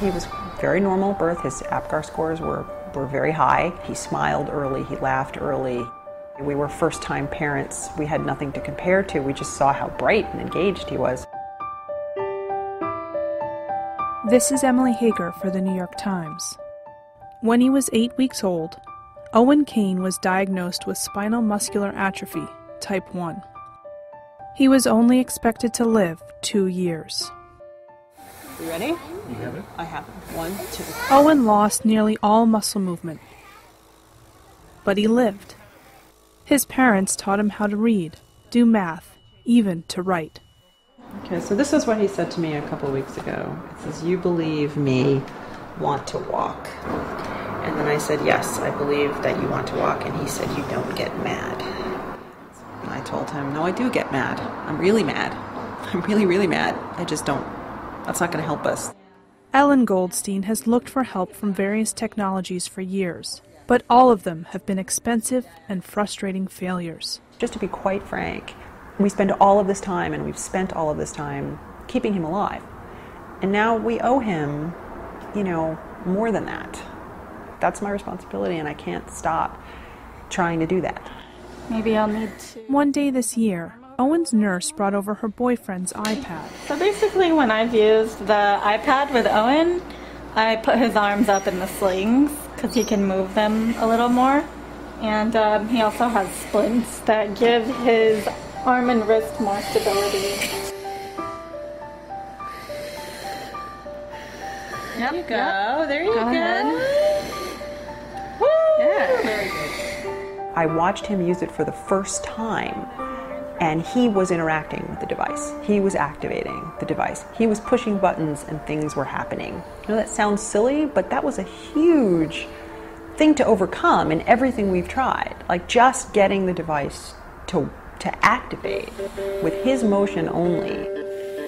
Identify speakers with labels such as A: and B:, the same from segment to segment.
A: He was very normal birth. His APGAR scores were very high. He smiled early, he laughed early. We were first-time parents. We had nothing to compare to. We just saw how bright and engaged he was.
B: This is Emily Hager for the New York Times. When he was 8 weeks old, Owen Cain was diagnosed with spinal muscular atrophy, type 1. He was only expected to live 2 years.
A: You ready?
C: You have it?
A: I have it. 1, 2.
B: Owen lost nearly all muscle movement, but he lived. His parents taught him how to read, do math, even to write.
A: Okay, so this is what he said to me a couple of weeks ago. It says, "You believe me want to walk." And then I said, "Yes, I believe that you want to walk." And he said, "You don't get mad." And I told him, "No, I do get mad. I'm really mad. I'm really, really mad. I just don't. That's not going to help us."
B: Ellen Goldstein has looked for help from various technologies for years, but all of them have been expensive and frustrating failures.
A: Just to be quite frank, we spend all of this time, and we've spent all of this time keeping him alive. And now we owe him, more than that. That's my responsibility, and I can't stop trying to do that.
D: Maybe I'll need to...
B: One day this year, Owen's nurse brought over her boyfriend's iPad.
D: So basically when I've used the iPad with Owen, I put his arms up in the slings because he can move them a little more. And he also has splints that give his arm and wrist more stability.
A: There you go. There you go. Woo! Yeah, very good. I watched him use it for the first time, and he was interacting with the device. He was activating the device. He was pushing buttons, and things were happening. That sounds silly, but that was a huge thing to overcome in everything we've tried. Like just getting the device to activate with his motion only.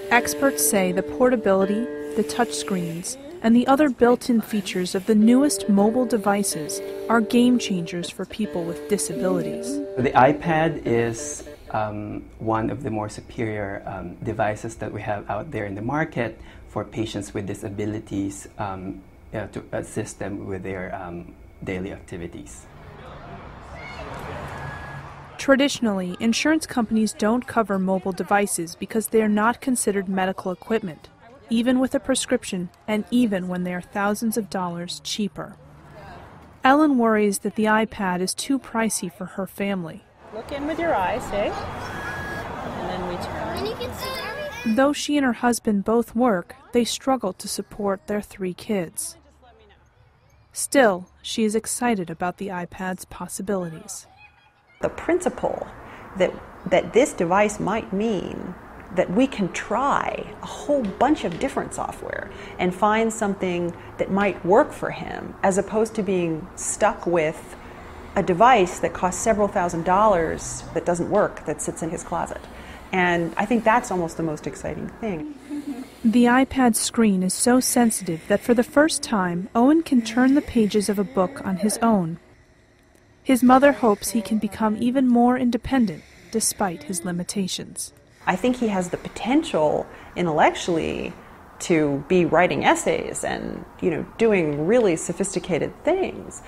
B: Experts say the portability, the touchscreens, and the other built-in features of the newest mobile devices are game changers for people with disabilities.
E: The iPad is one of the more superior devices that we have out there in the market for patients with disabilities to assist them with their daily activities.
B: Traditionally, insurance companies don't cover mobile devices because they are not considered medical equipment, even with a prescription and even when they are thousands of dollars cheaper. Ellen worries that the iPad is too pricey for her family.
A: Look in with your eyes, eh? And then we turn.
B: Though she and her husband both work, they struggle to support their 3 kids. Still, she is excited about the iPad's possibilities.
A: The principle that this device might mean that we can try a whole bunch of different software and find something that might work for him, as opposed to being stuck with a device that costs several $1,000s that doesn't work, that sits in his closet. And I think that's almost the most exciting thing.
B: The iPad screen is so sensitive that for the first time, Owen can turn the pages of a book on his own. His mother hopes he can become even more independent despite his limitations.
A: I think he has the potential intellectually to be writing essays and doing really sophisticated things.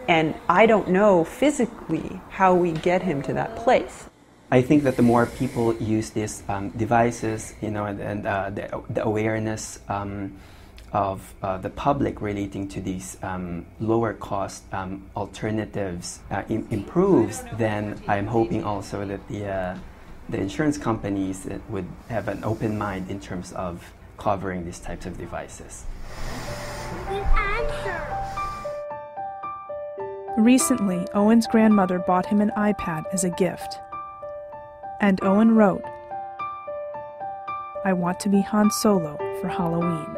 A: And I don't know physically how we get him to that place.
E: I think that the more people use these devices, and the awareness of the public relating to these lower cost alternatives improves, then I'm hoping also that the insurance companies would have an open mind in terms of covering these types of devices.
B: Recently, Owen's grandmother bought him an iPad as a gift. And Owen wrote, "I want to be Han Solo for Halloween."